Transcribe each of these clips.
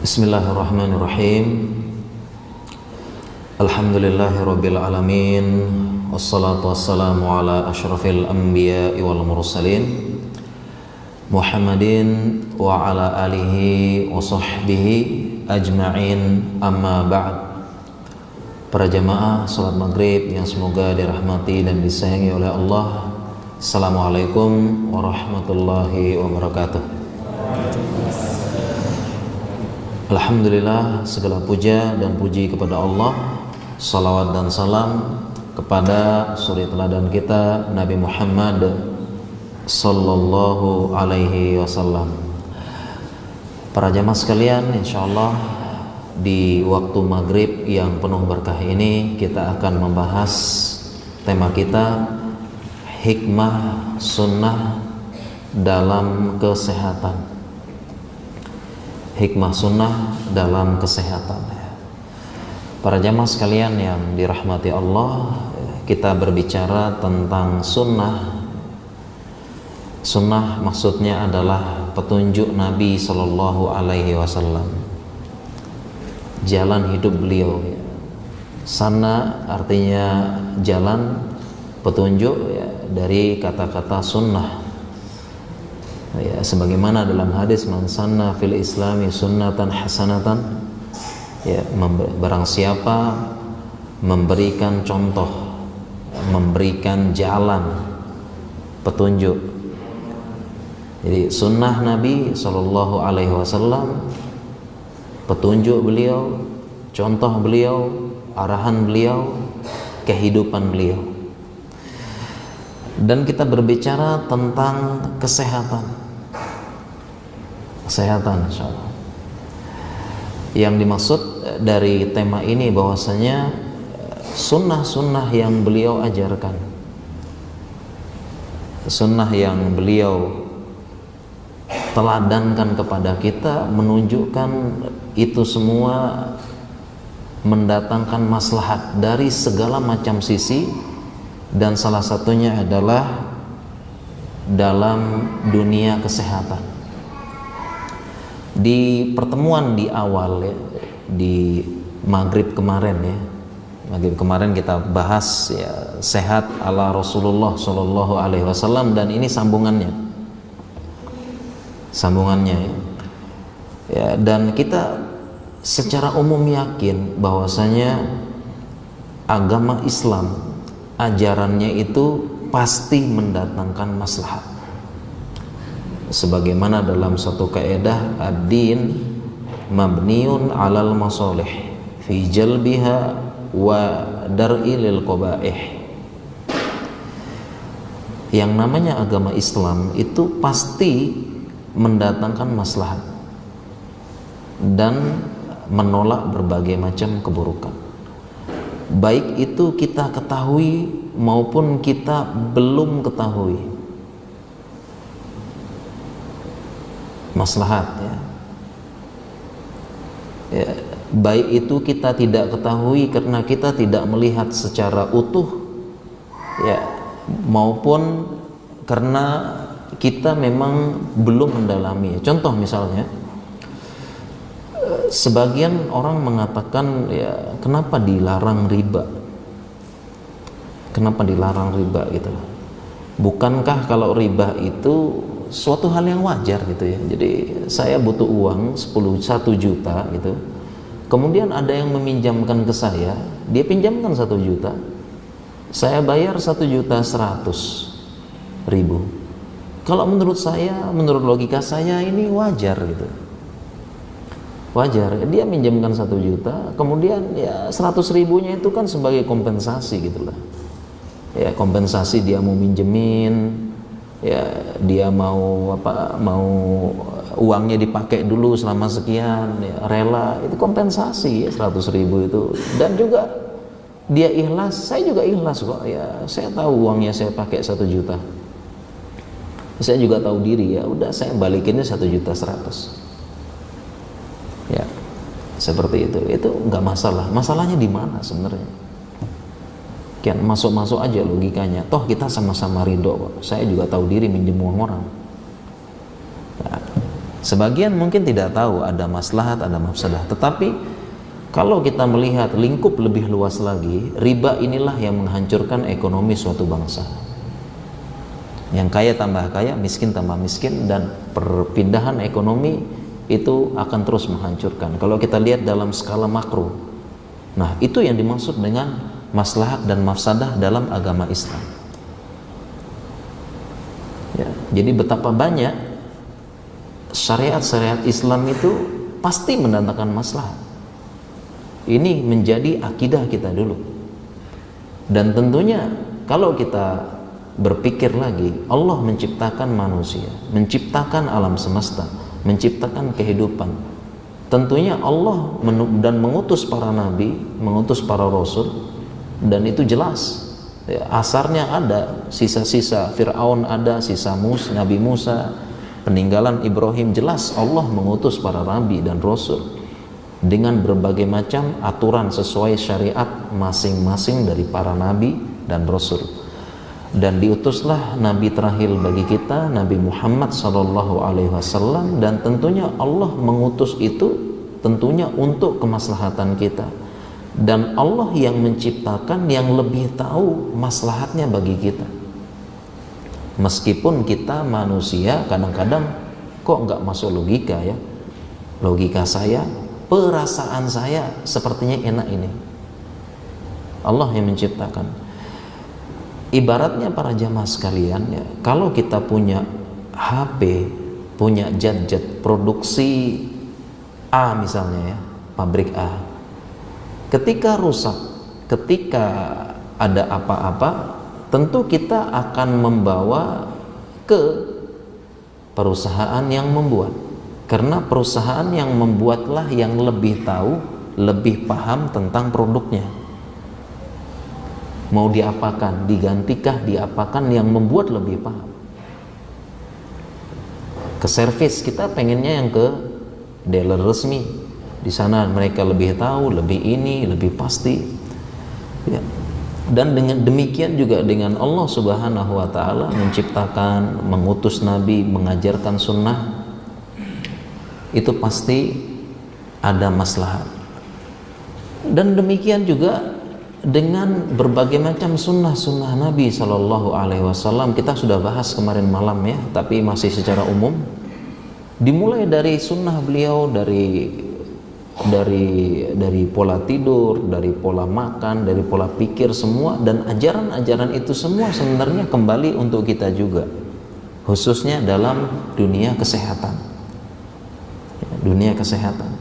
Bismillahirrahmanirrahim. Alhamdulillahirabbil alamin. Wassalatu wassalamu ala asyrafil anbiya'i wal mursalin Muhammadin wa ala alihi wa sahbihi ajma'in, amma ba'd. Para jamaah salat maghrib yang semoga dirahmati dan disayangi oleh Allah, Assalamualaikum warahmatullahi wabarakatuh. Alhamdulillah, segala puja dan puji kepada Allah. Salawat dan salam kepada suri teladan kita Nabi Muhammad sallallahu alaihi wasallam. Para jamaah sekalian, insyaallah di waktu maghrib yang penuh berkah ini kita akan membahas tema kita, hikmah sunnah dalam kesehatan. Hikmah sunnah dalam kesehatan. Para jamaah sekalian yang dirahmati Allah, kita berbicara tentang sunnah. Sunnah maksudnya adalah petunjuk Nabi Sallallahu Alaihi Wasallam, jalan hidup beliau. Sana artinya jalan, petunjuk, dari kata-kata sunnah. Ya, sebagaimana dalam hadis, man sanna fil islami sunnatan hasanatan, ya, barang siapa memberikan contoh, memberikan jalan, petunjuk. Jadi sunnah Nabi Sallallahu Alaihi Wasallam, petunjuk beliau, contoh beliau, arahan beliau, kehidupan beliau. Dan kita berbicara tentang kesehatan. Kesehatan, insyaallah. Yang dimaksud dari tema ini bahwasanya sunnah-sunnah yang beliau ajarkan, sunnah yang beliau teladankan kepada kita, menunjukkan itu semua mendatangkan maslahat dari segala macam sisi, dan salah satunya adalah dalam dunia kesehatan. Di pertemuan di awal, ya, di maghrib kemarin, maghrib kemarin kita bahas, ya, sehat ala Rasulullah Sallallahu Alaihi Wasallam, dan ini sambungannya, ya, dan kita secara umum yakin bahwasanya agama Islam, ajarannya itu pasti mendatangkan maslahat. Sebagaimana dalam satu kaidah, ad-din mabniun 'alal masalih fi jalbiha wa dar'i lil qabaih. Yang namanya agama Islam itu pasti mendatangkan maslahat dan menolak berbagai macam keburukan. Baik itu kita ketahui maupun kita belum ketahui. Maslahat, ya, baik itu kita tidak ketahui karena kita tidak melihat secara utuh, ya, maupun karena kita memang belum mendalami. Contoh misalnya, sebagian orang mengatakan, ya, kenapa dilarang riba? Kenapa dilarang riba gitu? Bukankah kalau riba itu suatu hal yang wajar gitu, ya? Jadi saya butuh uang 1 juta gitu. Kemudian ada yang meminjamkan ke saya, dia pinjamkan 1 juta. Saya bayar 1.100.000. Kalau menurut saya, menurut logika saya ini wajar gitu. Wajar, dia minjamkan 1 juta, kemudian ya 100.000-nya itu kan sebagai kompensasi gitulah. Ya, kompensasi dia mau minjemin, ya, dia mau uangnya dipakai dulu selama sekian, ya, rela, itu kompensasi, ya, 100.000 itu. Dan juga dia ikhlas, saya juga ikhlas kok, ya, saya tahu uangnya saya pakai 1 juta, saya juga tahu diri, ya udah saya balikinnya 1.100.000, ya, seperti itu nggak masalah. Masalahnya di mana sebenarnya? Kian masuk-masuk aja logikanya. Toh kita sama-sama ridho kok. Saya juga tahu diri minjem uang orang. Nah, Sebagian mungkin tidak tahu ada maslahat, ada mafsadah. Tetapi kalau kita melihat lingkup lebih luas lagi, riba inilah yang menghancurkan ekonomi suatu bangsa. Yang kaya tambah kaya, miskin tambah miskin, dan perpindahan ekonomi itu akan terus menghancurkan. Kalau kita lihat dalam skala makro, nah itu yang dimaksud dengan maslahat dan mafsadah dalam agama Islam. Ya, jadi betapa banyak syariat-syariat Islam itu pasti mendatangkan maslahat. Ini menjadi akidah kita dulu. Dan tentunya kalau kita berpikir lagi, Allah menciptakan manusia, menciptakan alam semesta, menciptakan kehidupan. Tentunya Allah dan mengutus para nabi, mengutus para rasul, dan itu jelas. Ya, asarnya ada, sisa-sisa Fir'aun ada, sisa Nabi Musa, peninggalan Ibrahim, jelas Allah mengutus para nabi dan rasul dengan berbagai macam aturan sesuai syariat masing-masing dari para nabi dan rasul. Dan diutuslah nabi terakhir bagi kita, Nabi Muhammad SAW, dan tentunya Allah mengutus itu tentunya untuk kemaslahatan kita. Dan Allah yang menciptakan, yang lebih tahu maslahatnya bagi kita. Meskipun kita manusia kadang-kadang kok nggak masuk logika ya, logika saya, perasaan saya sepertinya enak ini. Allah yang menciptakan. Ibaratnya para jamaah sekalian ya, kalau kita punya HP, punya gadget produksi A misalnya ya, pabrik A, ketika rusak, ketika ada apa-apa, tentu kita akan membawa ke perusahaan yang membuat, karena perusahaan yang membuatlah yang lebih tahu, lebih paham tentang produknya. Mau diapakan, digantikah, diapakan, yang membuat lebih paham. Ke servis kita pengennya yang ke dealer resmi, di sana mereka lebih tahu, lebih ini, lebih pasti ya. Dan dengan demikian juga dengan Allah Subhanahu wa Ta'ala menciptakan, mengutus nabi, mengajarkan sunnah, itu pasti ada maslahat. Dan demikian juga dengan berbagai macam sunnah-sunnah Nabi Sallallahu Alaihi Wasallam. Kita sudah bahas kemarin malam ya, tapi masih secara umum. Dimulai dari sunnah beliau, dari pola tidur, dari pola makan, dari pola pikir semua, dan ajaran-ajaran itu semua sebenarnya kembali untuk kita juga, khususnya dalam dunia kesehatan. Dunia kesehatan.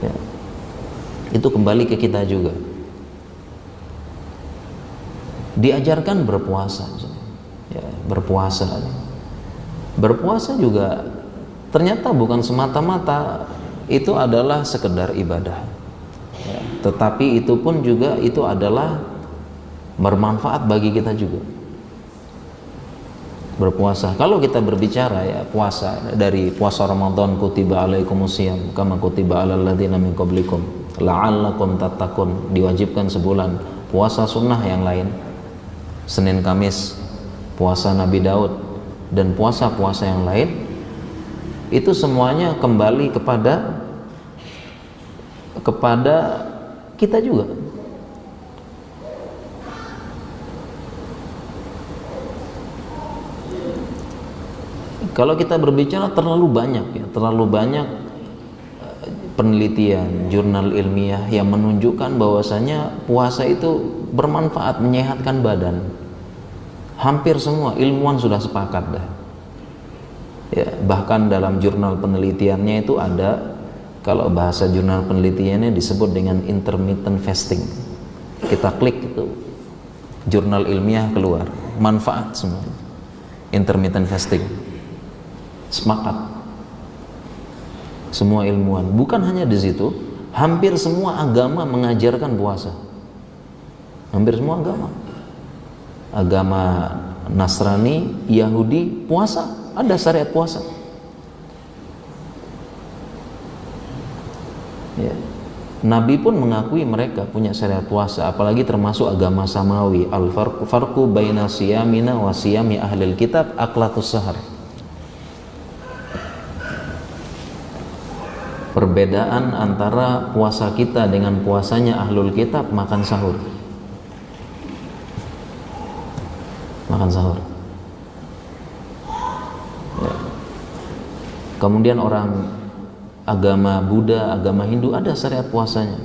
Ya. Itu kembali ke kita juga. Diajarkan berpuasa, ya, berpuasa juga ternyata bukan semata-mata itu adalah sekedar ibadah, ya, tetapi itu pun juga itu adalah bermanfaat bagi kita juga. Berpuasa, kalau kita berbicara ya puasa, dari puasa Ramadan, kutiba alaikumusiyam kama kutiba alal ladzina min qablikum la'allakum tattaqun, diwajibkan sebulan. Puasa sunnah yang lain, Senin Kamis, puasa Nabi Daud, dan puasa-puasa yang lain, itu semuanya kembali kepada kita juga. Kalau kita berbicara terlalu banyak penelitian, jurnal ilmiah yang menunjukkan bahwasanya puasa itu bermanfaat, menyehatkan badan. Hampir semua ilmuwan sudah sepakat dah. Ya, bahkan dalam jurnal penelitiannya itu ada, kalau bahasa jurnal penelitiannya disebut dengan intermittent fasting. Kita klik itu, jurnal ilmiah keluar, manfaat semua. Intermittent fasting. Sepakat. Semua ilmuwan, bukan hanya di situ, hampir semua agama mengajarkan puasa. Hampir semua agama Nasrani, Yahudi, puasa, ada syariat puasa. Ya. Nabi pun mengakui mereka punya syariat puasa, apalagi termasuk agama samawi. Al-farqu baina siyamina wa siyami ahlil kitab aklatus sahar. Perbedaan antara puasa kita dengan puasanya ahlul kitab, makan sahur. Makan sahur. Ya. Kemudian orang agama Buddha, agama Hindu ada syariat puasanya.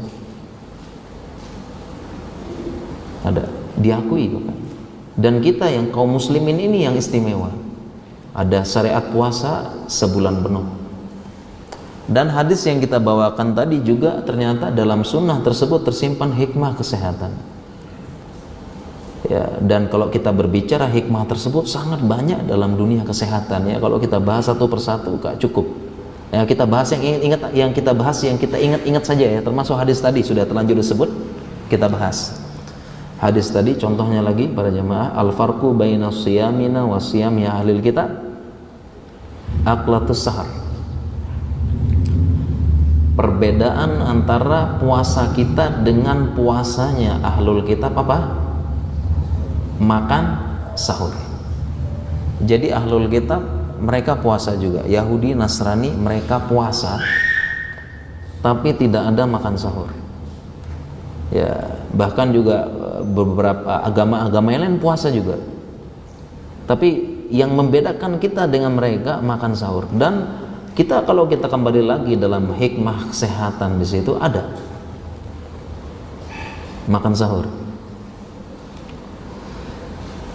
Ada, diakui kan. Dan kita yang kaum muslimin ini yang istimewa. Ada syariat puasa sebulan penuh. Dan hadis yang kita bawakan tadi juga ternyata dalam sunnah tersebut tersimpan hikmah kesehatan. Ya, dan kalau kita berbicara hikmah tersebut sangat banyak dalam dunia kesehatan ya. Kalau kita bahas satu persatu gak cukup. Ya, kita bahas yang kita ingat saja ya, termasuk hadis tadi sudah terlanjur disebut, kita bahas. Hadis tadi contohnya lagi para jemaah, al-farqu baina siyamina wa siyami ahlil kitab aqlatus sahar. Perbedaan antara puasa kita dengan puasanya ahlul kitab apa? Makan sahur. Jadi ahlul kitab mereka puasa juga, Yahudi, Nasrani mereka puasa, tapi tidak ada makan sahur. Ya, bahkan juga beberapa agama-agama yang lain puasa juga. Tapi yang membedakan kita dengan mereka makan sahur. Dan kita kalau kita kembali lagi dalam hikmah kesehatan di situ ada makan sahur.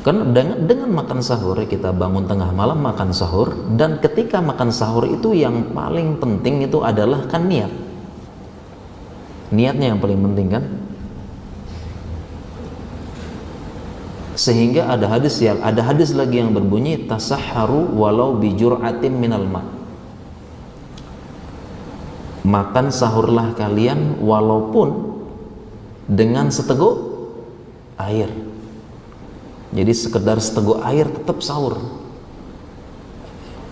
Karena dengan makan sahur kita bangun tengah malam makan sahur, dan ketika makan sahur itu yang paling penting itu adalah kan niat. Niatnya yang paling penting kan. Sehingga ada hadis lagi yang berbunyi tasahharu walau bijur'atin minal ma'. Makan sahurlah kalian walaupun dengan seteguk air. Jadi sekedar seteguk air tetap sahur.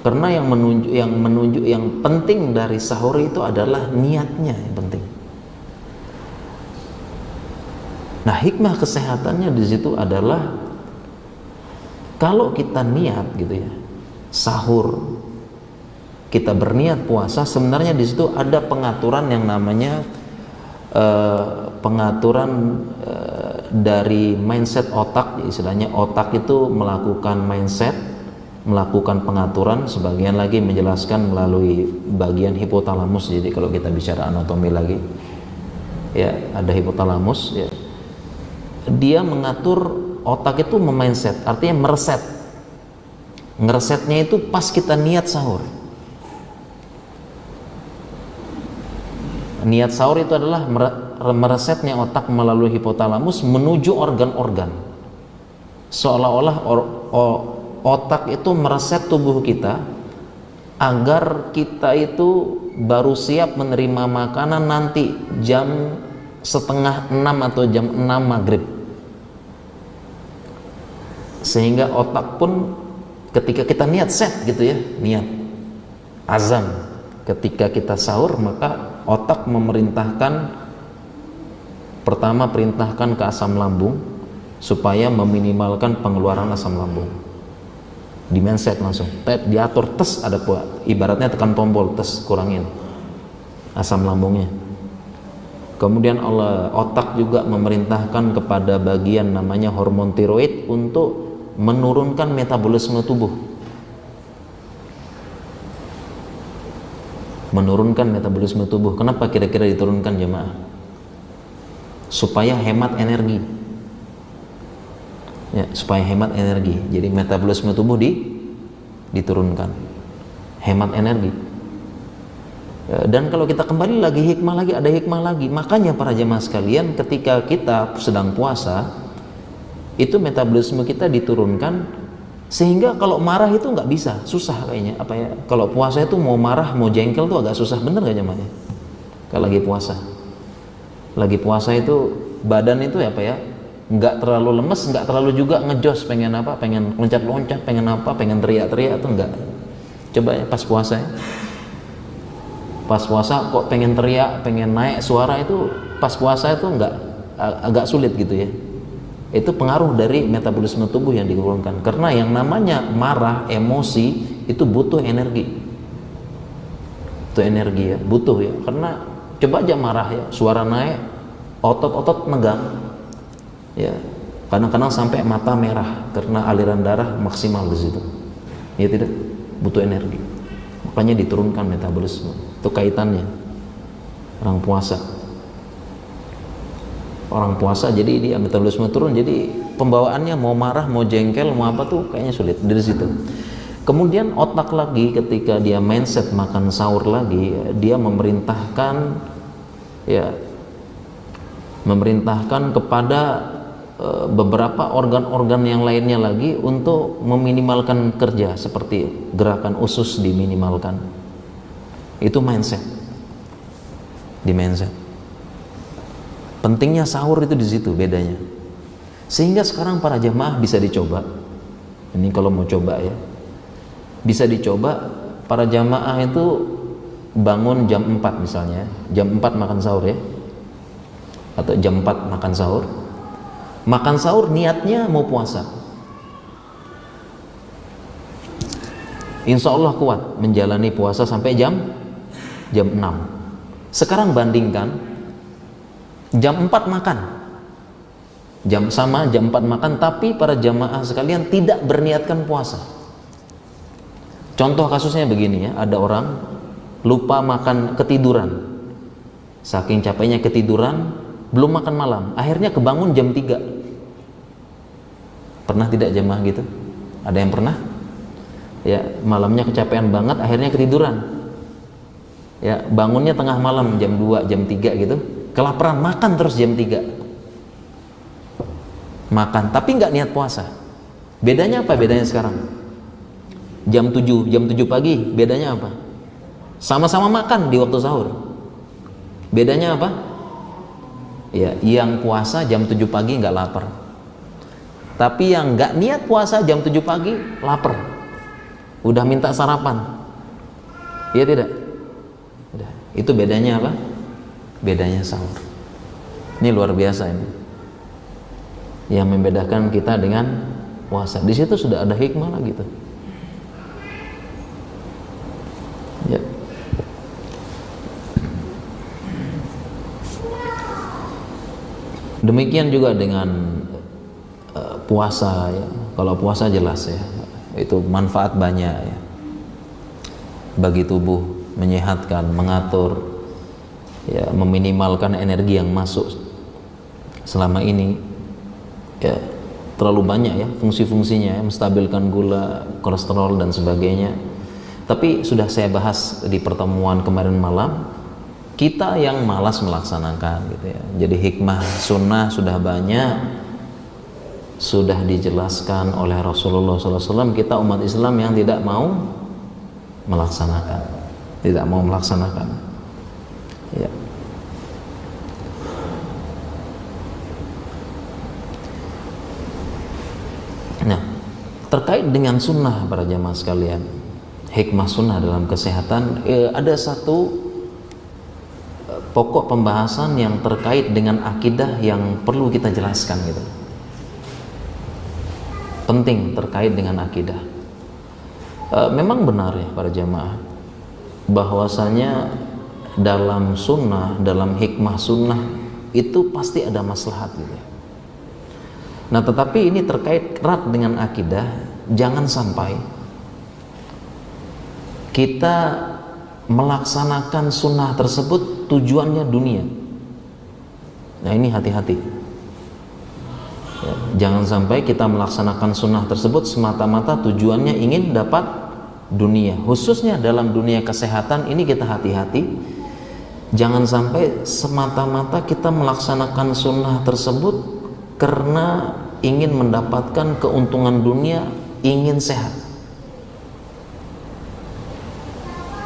Karena yang penting dari sahur itu adalah niatnya yang penting. Nah, hikmah kesehatannya di situ adalah kalau kita niat gitu ya, sahur, kita berniat puasa, sebenarnya di situ ada pengaturan yang namanya pengaturan dari mindset otak. Istilahnya otak itu melakukan mindset, melakukan pengaturan, sebagian lagi menjelaskan melalui bagian hipotalamus. Jadi kalau kita bicara anatomi lagi ya, ada hipotalamus ya. Dia mengatur otak itu memindset, artinya mereset. Ngeresetnya itu pas kita niat sahur. Niat sahur itu adalah meresetnya otak melalui hipotalamus menuju organ-organ. Seolah-olah otak itu mereset tubuh kita agar kita itu baru siap menerima makanan nanti jam 5:30 atau jam 6 maghrib. Sehingga otak pun ketika kita niat set gitu ya, niat azam ketika kita sahur, maka otak perintahkan ke asam lambung supaya meminimalkan pengeluaran asam lambung. Di mindset langsung diatur, tes ada ibaratnya tekan tombol tes, kurangin asam lambungnya. Kemudian otak juga memerintahkan kepada bagian namanya hormon tiroid untuk menurunkan metabolisme tubuh. Menurunkan metabolisme tubuh. Kenapa kira-kira diturunkan jemaah? Supaya hemat energi. Ya, supaya hemat energi. Jadi metabolisme tubuh diturunkan. Hemat energi. Dan kalau kita kembali lagi ada hikmah lagi. Makanya para jemaah sekalian, ketika kita sedang puasa, itu metabolisme kita diturunkan, sehingga kalau marah itu nggak bisa, susah kayaknya. Kalau puasa itu mau marah, mau jengkel tuh agak susah, bener nggak jemaah? Kalau lagi puasa itu badan itu nggak terlalu lemes, nggak terlalu juga ngejos, pengen loncat-loncat, pengen teriak-teriak tuh nggak. Coba ya pas puasa ya. Pas puasa kok pengen teriak, pengen naik suara, itu pas puasa itu agak sulit gitu ya. Itu pengaruh dari metabolisme tubuh yang diturunkan. Karena yang namanya marah, emosi itu butuh energi. Itu energi ya, butuh ya. Karena coba aja marah ya, suara naik, otot-otot negang. Ya, kadang-kadang sampai mata merah karena aliran darah maksimal di situ. Ya tidak, butuh energi. Makanya diturunkan metabolisme. Itu kaitannya. Orang puasa jadi dia metabolisme turun, jadi pembawaannya mau marah, mau jengkel, mau apa tuh kayaknya sulit dari situ. Kemudian otak lagi ketika dia mindset makan sahur lagi, dia memerintahkan kepada beberapa organ-organ yang lainnya lagi untuk meminimalkan kerja, seperti gerakan usus diminimalkan. Itu mindset. Di mindset. Pentingnya sahur itu di situ bedanya. Sehingga sekarang para jamaah bisa dicoba. Ini kalau mau coba ya. Bisa dicoba para jamaah itu bangun jam 4 misalnya. Jam 4 makan sahur ya. Atau jam 4 makan sahur. Makan sahur niatnya mau puasa. Insya Allah kuat menjalani puasa sampai jam 6. Sekarang bandingkan jam 4 makan, jam 4 makan, tapi para jamaah sekalian tidak berniatkan puasa. Contoh kasusnya begini ya, ada orang lupa makan, ketiduran, saking capeknya ketiduran, belum makan malam, akhirnya kebangun jam 3. Pernah tidak jamaah gitu? Ada yang pernah? Ya, malamnya kecapean banget, akhirnya ketiduran. Ya, bangunnya tengah malam jam 2, jam 3 gitu. Kelaparan, makan terus jam 3. Makan, tapi nggak niat puasa. Bedanya apa? Bedanya sekarang jam 7 pagi, bedanya apa? Sama-sama makan di waktu sahur. Bedanya apa? Ya, yang puasa jam 7 pagi nggak lapar. Tapi yang nggak niat puasa jam 7 pagi lapar. Udah minta sarapan. Iya tidak? Udah. Itu bedanya apa? Bedanya sahur. Ini luar biasa ini. Yang membedakan kita dengan puasa. Di situ sudah ada hikmah lah gitu. Ya. Demikian juga dengan puasa ya. Kalau puasa jelas ya. Itu manfaat banyak ya. Bagi tubuh, menyehatkan, mengatur, ya, meminimalkan energi yang masuk selama ini ya, terlalu banyak ya fungsi-fungsinya ya, menstabilkan gula, kolesterol dan sebagainya. Tapi sudah saya bahas di pertemuan kemarin malam, kita yang malas melaksanakan gitu ya. Jadi hikmah sunnah sudah banyak, sudah dijelaskan oleh Rasulullah SAW. Kita umat Islam yang tidak mau melaksanakan, ya. Nah, terkait dengan sunnah para jamaah sekalian, hikmah sunnah dalam kesehatan, ada satu pokok pembahasan yang terkait dengan akidah yang perlu kita jelaskan gitu. Penting terkait dengan akidah. Memang benar ya para jamaah, bahwasanya dalam sunnah, dalam hikmah sunnah itu pasti ada maslahat gitu. Nah, tetapi ini terkait erat dengan akidah. Jangan sampai kita melaksanakan sunnah tersebut tujuannya dunia. Nah, ini hati-hati ya, jangan sampai kita melaksanakan sunnah tersebut semata-mata tujuannya ingin dapat dunia. Khususnya dalam dunia kesehatan ini kita hati-hati. Jangan sampai semata-mata kita melaksanakan sunnah tersebut karena ingin mendapatkan keuntungan dunia, ingin sehat.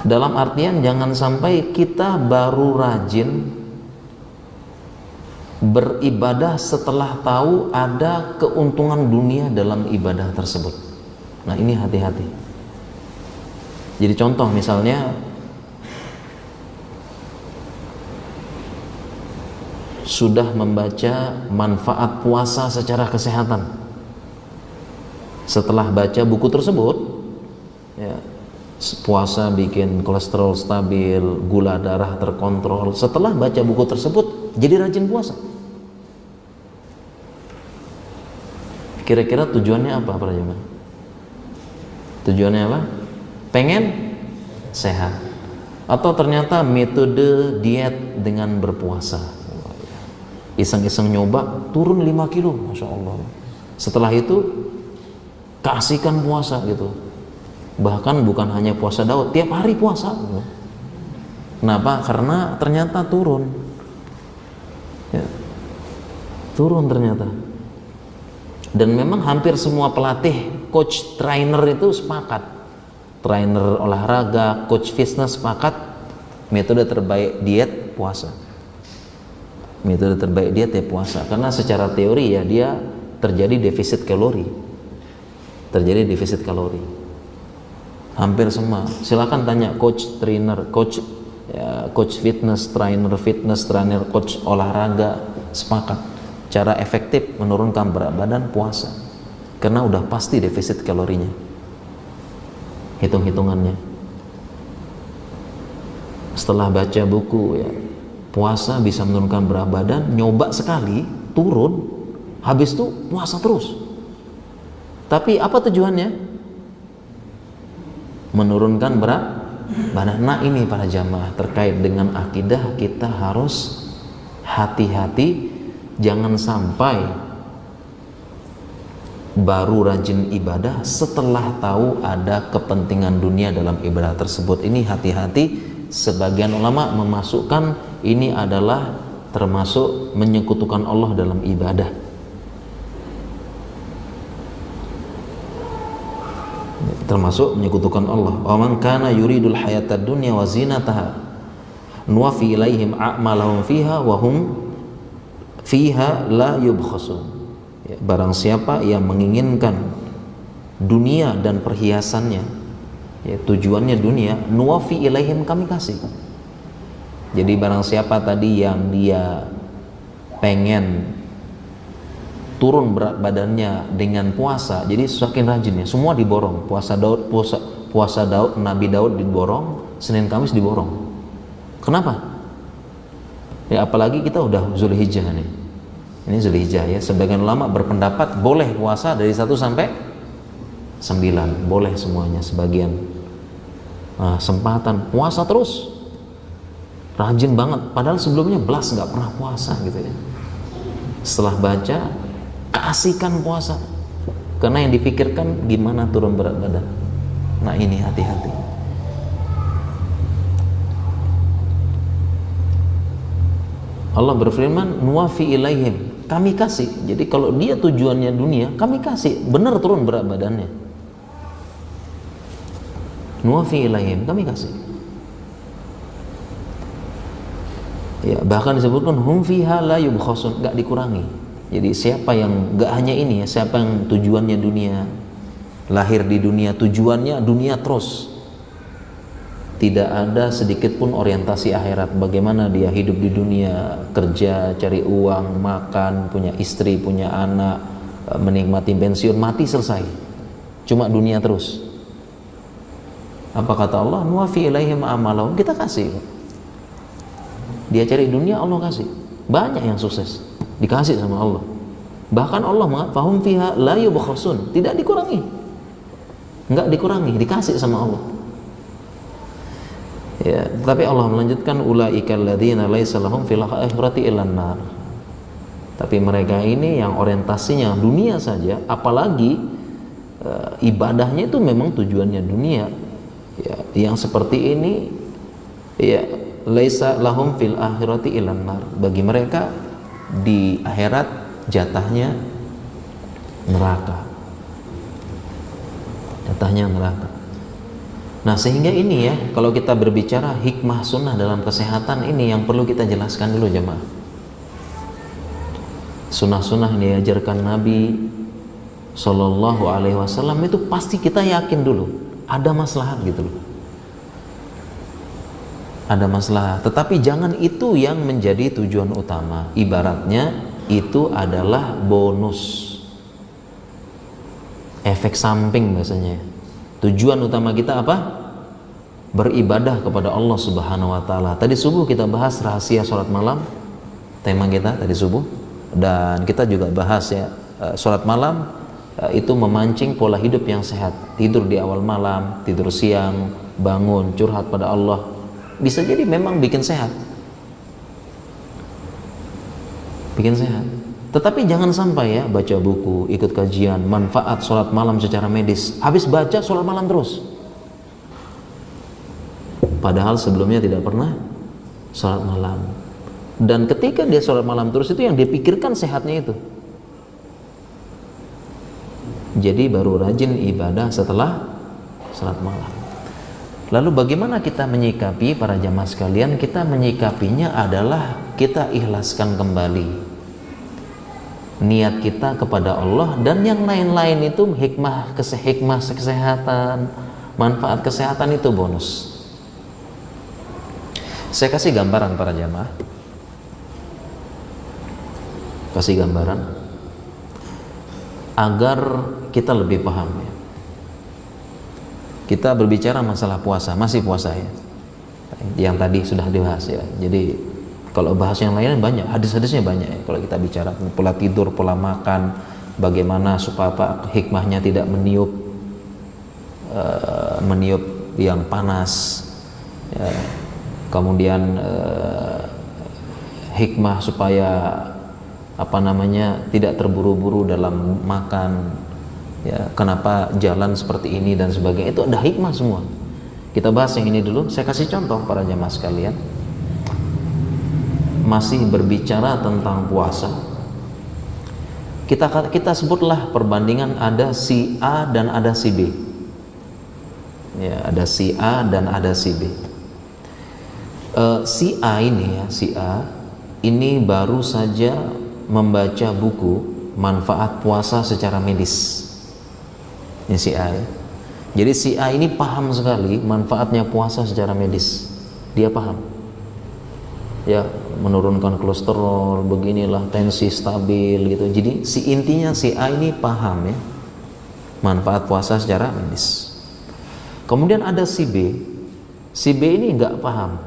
Dalam artian jangan sampai kita baru rajin beribadah setelah tahu ada keuntungan dunia dalam ibadah tersebut. Nah, ini hati-hati. Jadi contoh misalnya, sudah membaca manfaat puasa secara kesehatan. Setelah baca buku tersebut ya, puasa bikin kolesterol stabil, gula darah terkontrol. Setelah baca buku tersebut jadi rajin puasa. Kira-kira tujuannya apa para jemaah? Tujuannya apa? Pengen sehat. Atau ternyata metode diet dengan berpuasa. Iseng-iseng nyoba turun 5 kilo, Masya Allah. Setelah itu keasikan puasa gitu. Bahkan bukan hanya puasa Daud, tiap hari puasa. Kenapa? Karena ternyata turun. Ya. Turun ternyata. Dan memang hampir semua pelatih, coach, trainer itu sepakat. Trainer olahraga, coach fitness sepakat metode terbaik diet puasa. Metode terbaik diet ya puasa. Karena secara teori ya dia terjadi defisit kalori. Terjadi defisit kalori. Hampir semua. Silakan tanya coach trainer, coach ya, coach fitness, trainer, coach olahraga sepakat. Cara efektif menurunkan berat badan puasa. Karena udah pasti defisit kalorinya. Hitung-hitungannya. Setelah baca buku ya, puasa bisa menurunkan berat badan, nyoba sekali, turun, habis itu puasa terus. Tapi apa tujuannya? Menurunkan berat badan. Nah ini para jamaah terkait dengan akidah kita harus hati-hati, jangan sampai baru rajin ibadah setelah tahu ada kepentingan dunia dalam ibadah tersebut. Ini hati-hati, sebagian ulama memasukkan ini adalah termasuk menyekutukan Allah dalam ibadah. Termasuk menyekutukan Allah. Wa man kana yuridul hayatad dunya wa zinataha nuwaffi ilaihim a'malahum fiha wa hum fiha la yubkhasun. Ya, barang siapa yang menginginkan dunia dan perhiasannya, ya, tujuannya dunia, nuwaffi ilaihim, kami kasih. Jadi barang siapa tadi yang dia pengen turun berat badannya dengan puasa, jadi semakin rajin ya, semua diborong. Puasa Daud, Nabi Daud diborong, Senin Kamis diborong. Kenapa? Ya apalagi kita udah Zulhijjah nih. Ini Zulhijjah ya. Sebagian ulama berpendapat boleh puasa dari 1 sampai 9, boleh semuanya. Sebagian sempatan puasa terus, rajin banget. Padahal sebelumnya belas nggak pernah puasa gitu ya. Setelah baca, keasikan puasa, karena yang dipikirkan gimana turun berat badan. Nah ini hati-hati. Allah berfirman nuwafi ilaihim, kami kasih. Jadi kalau dia tujuannya dunia, kami kasih, benar turun berat badannya. Nuwafi ilaihim, kami kasih. Ya, bahkan disebutkan hum fiha la yubkhasun, enggak dikurangi. Jadi siapa yang gak hanya ini ya, siapa yang tujuannya dunia, lahir di dunia, tujuannya dunia terus, tidak ada sedikit pun orientasi akhirat. Bagaimana dia hidup di dunia, kerja, cari uang, makan, punya istri, punya anak, menikmati pensiun, mati selesai, cuma dunia terus. Apa kata Allah? Nuwafi ilaihim amalahum, kita kasih. Dia cari dunia, Allah kasih. Banyak yang sukses dikasih sama Allah. Bahkan Allah mengatakan fahum fiha la yubkhasun, tidak dikurangi. Enggak dikurangi, dikasih sama Allah. Ya, tapi Allah melanjutkan ulaikal ladzina laisa lahum fil akhirati illan nar. Tapi mereka ini yang orientasinya dunia saja, apalagi ibadahnya itu memang tujuannya dunia. Ya, yang seperti ini ya laisa lahum fil akhirati illan nar. Bagi mereka di akhirat jatahnya neraka. Jatahnya neraka. Nah sehingga ini ya, kalau kita berbicara hikmah sunnah dalam kesehatan, ini yang perlu kita jelaskan dulu jemaah. Sunnah-sunnah yang diajarkan Nabi Sallallahu Alaihi Wasallam itu pasti kita yakin dulu ada maslahat gitu loh. Ada masalah, tetapi jangan itu yang menjadi tujuan utama. Ibaratnya itu adalah bonus, efek samping bahasanya. Tujuan utama kita apa? beribadah kepada Allah Subhanahu wa taala. Tadi subuh kita bahas rahasia sholat malam, tema kita tadi subuh, dan kita juga bahas ya sholat malam itu memancing pola hidup yang sehat. Tidur di awal malam, tidur siang, bangun, curhat pada Allah, bisa jadi memang bikin sehat. Bikin sehat. Tetapi jangan sampai ya baca buku, ikut kajian, manfaat sholat malam secara medis, habis baca sholat malam terus, padahal sebelumnya tidak pernah sholat malam. Dan ketika dia sholat malam terus, itu yang dipikirkan sehatnya itu. Jadi baru rajin ibadah setelah sholat malam. Lalu bagaimana kita menyikapi, para jamaah sekalian? Kita menyikapinya adalah kita ikhlaskan kembali niat kita kepada Allah, dan yang lain-lain itu hikmah kesehatan, manfaat kesehatan itu bonus. Saya kasih gambaran para jamaah, kasih gambaran agar kita lebih paham ya. Kita berbicara masalah puasa, masih puasa ya, yang tadi sudah dibahas ya. Jadi kalau bahas yang lain banyak, hadis-hadisnya banyak ya. Kalau kita bicara pola tidur, pola makan, bagaimana supaya hikmahnya tidak meniup yang panas ya. Kemudian hikmah supaya tidak terburu-buru dalam makan ya, kenapa jalan seperti ini dan sebagainya, itu ada hikmah semua. Kita bahas yang ini dulu. Saya kasih contoh para jamaah sekalian, masih berbicara tentang puasa. Kita sebutlah perbandingan, ada si A dan ada si B ya, ada si A dan ada si B. Si A ini baru saja membaca buku manfaat puasa secara medis. Ini si A ya. Jadi si A ini paham sekali manfaatnya puasa secara medis. Dia paham ya, menurunkan kolesterol, beginilah, tensi stabil gitu. Jadi intinya si A ini paham ya manfaat puasa secara medis. Kemudian ada si B. Si B ini nggak paham,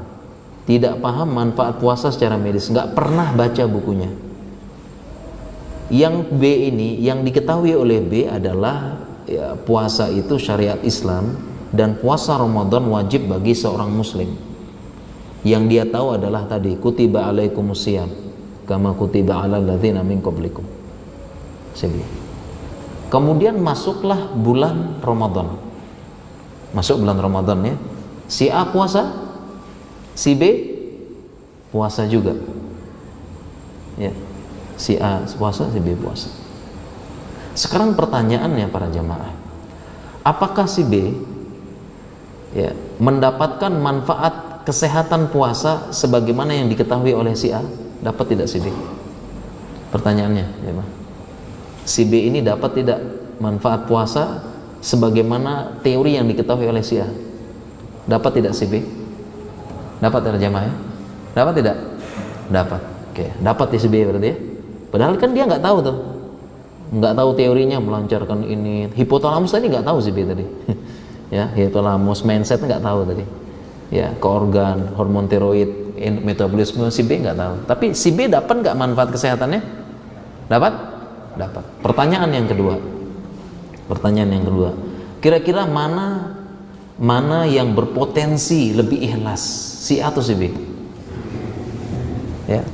tidak paham manfaat puasa secara medis, nggak pernah baca bukunya. Yang B ini, yang diketahui oleh B adalah ya, puasa itu syariat Islam, dan puasa Ramadan wajib bagi seorang muslim. Yang dia tahu adalah tadi kutiba alaikumusiyam kama kutiba alal ladzina min qablikum. Kemudian masuklah bulan Ramadan. Masuk bulan Ramadan ya. Si A puasa, si B puasa juga. Ya. Si A puasa, si B puasa. Sekarang pertanyaannya para jamaah, apakah si B ya mendapatkan manfaat kesehatan puasa sebagaimana yang diketahui oleh si A? Dapat tidak si B? Pertanyaannya ya, si B ini dapat tidak manfaat puasa sebagaimana teori yang diketahui oleh si A? Dapat tidak si B? Dapat ya jamaah ya? Dapat tidak? Dapat. Oke, dapat ya si B berarti ya. Padahal kan dia nggak tahu tuh, nggak tahu teorinya, melancarkan ini, hipotalamus tadi nggak tahu si B tadi. Ya, hipotalamus, mindset nggak tahu tadi. Ya, ke organ, hormon tiroid, metabolisme, si B nggak tahu. Tapi si B dapat nggak manfaat kesehatannya? Dapat? Dapat. Pertanyaan yang kedua, kira-kira mana yang berpotensi lebih ikhlas, si A atau si B? Ya,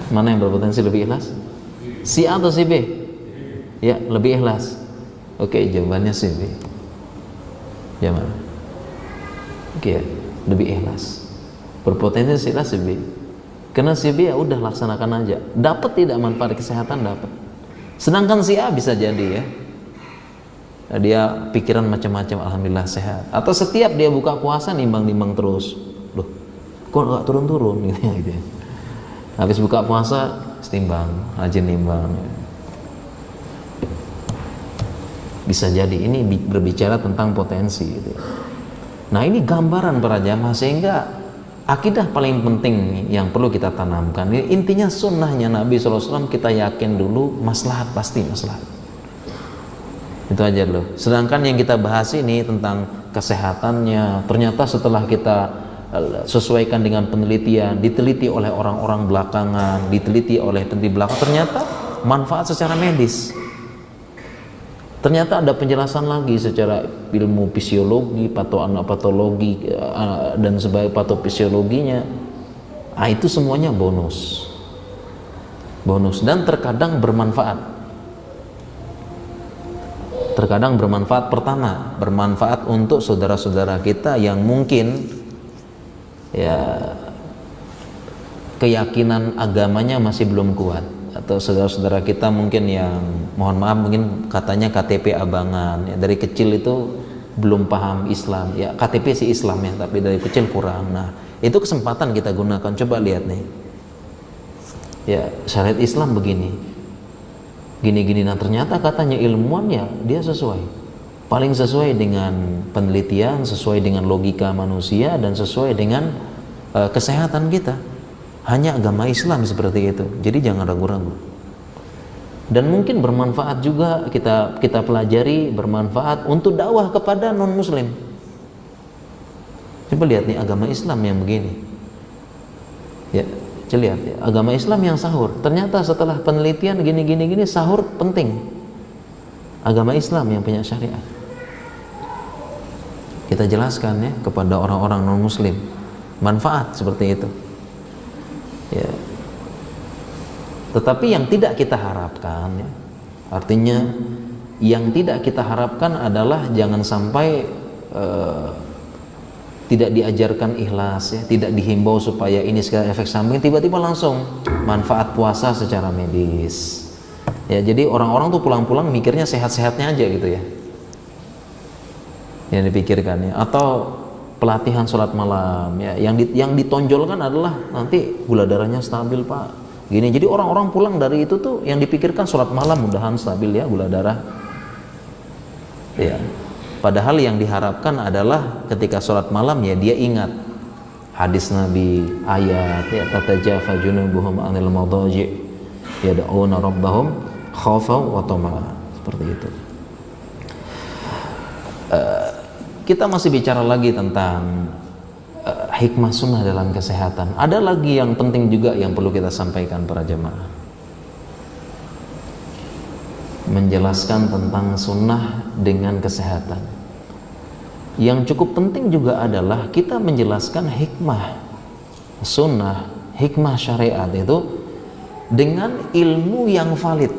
mana yang berpotensi lebih ikhlas? Si A atau si B? Ya, lebih ikhlas. Oke, jawabannya si B. Gimana? Oke, lebih ikhlas. Berpotensi ikhlas si B. Karena si B ya udah laksanakan aja. Dapat tidak manfaat kesehatan? Dapat. Sedangkan si A bisa jadi ya, dia pikiran macam-macam, alhamdulillah sehat. Atau setiap dia buka puasa nimbang-nimbang terus. Loh, kok nggak turun-turun gitu ya. Habis buka puasa setimbang, rajin nimbang. Bisa jadi ini berbicara tentang potensi gitu. Nah, ini gambaran para jamaah, sehingga akidah paling penting yang perlu kita tanamkan. Intinya sunnahnya Nabi SAW kita yakin dulu, maslahat pasti maslahat. Itu aja loh. Sedangkan yang kita bahas ini tentang kesehatannya. Ternyata setelah kita sesuaikan dengan penelitian, diteliti oleh orang-orang belakangan, diteliti oleh peneliti belakang, ternyata manfaat secara medis. Ternyata ada penjelasan lagi secara ilmu fisiologi, patologi dan sebagai patofisiologinya. Itu semuanya bonus dan terkadang bermanfaat. Pertama, bermanfaat untuk saudara-saudara kita yang mungkin ya keyakinan agamanya masih belum kuat, atau saudara-saudara kita mungkin yang mohon maaf mungkin katanya KTP abangan ya, dari kecil itu belum paham Islam ya, KTP sih Islam ya tapi dari kecil kurang. Nah itu kesempatan kita gunakan, coba lihat nih ya, syariat Islam begini gini, nah ternyata katanya ilmuwan ya dia paling sesuai dengan penelitian, sesuai dengan logika manusia, dan sesuai dengan kesehatan kita. Hanya agama Islam seperti itu, jadi jangan ragu-ragu. Dan mungkin bermanfaat juga kita pelajari, bermanfaat untuk dakwah kepada non muslim. Coba lihat nih agama Islam yang begini ya, coba lihat ya, agama Islam yang sahur, ternyata setelah penelitian gini sahur penting. Agama Islam yang punya syariat, kita jelaskan ya kepada orang-orang non muslim, manfaat seperti itu ya. Tetapi yang tidak kita harapkan ya, artinya yang tidak kita harapkan adalah jangan sampai tidak diajarkan ikhlas ya, tidak dihimbau supaya ini segala efek samping, tiba-tiba langsung manfaat puasa secara medis ya. Jadi orang-orang tuh pulang-pulang mikirnya sehat-sehatnya aja gitu ya yang dipikirkan ya, atau pelatihan sholat malam ya, yang ditonjolkan adalah nanti gula darahnya stabil pak gini. Jadi orang-orang pulang dari itu tuh yang dipikirkan sholat malam, mudahan stabil ya gula darah ya. Padahal yang diharapkan adalah ketika sholat malam ya dia ingat hadis Nabi, ayat ya, tatajafa junubuhum anil madaji yad'una rabbahum khaufan wa tama'a, seperti itu. Kita masih bicara lagi tentang hikmah sunnah dalam kesehatan. Ada lagi yang penting juga yang perlu kita sampaikan para jemaah, menjelaskan tentang sunnah dengan kesehatan. Yang cukup penting juga adalah kita menjelaskan hikmah sunnah, hikmah syariat itu dengan ilmu yang valid.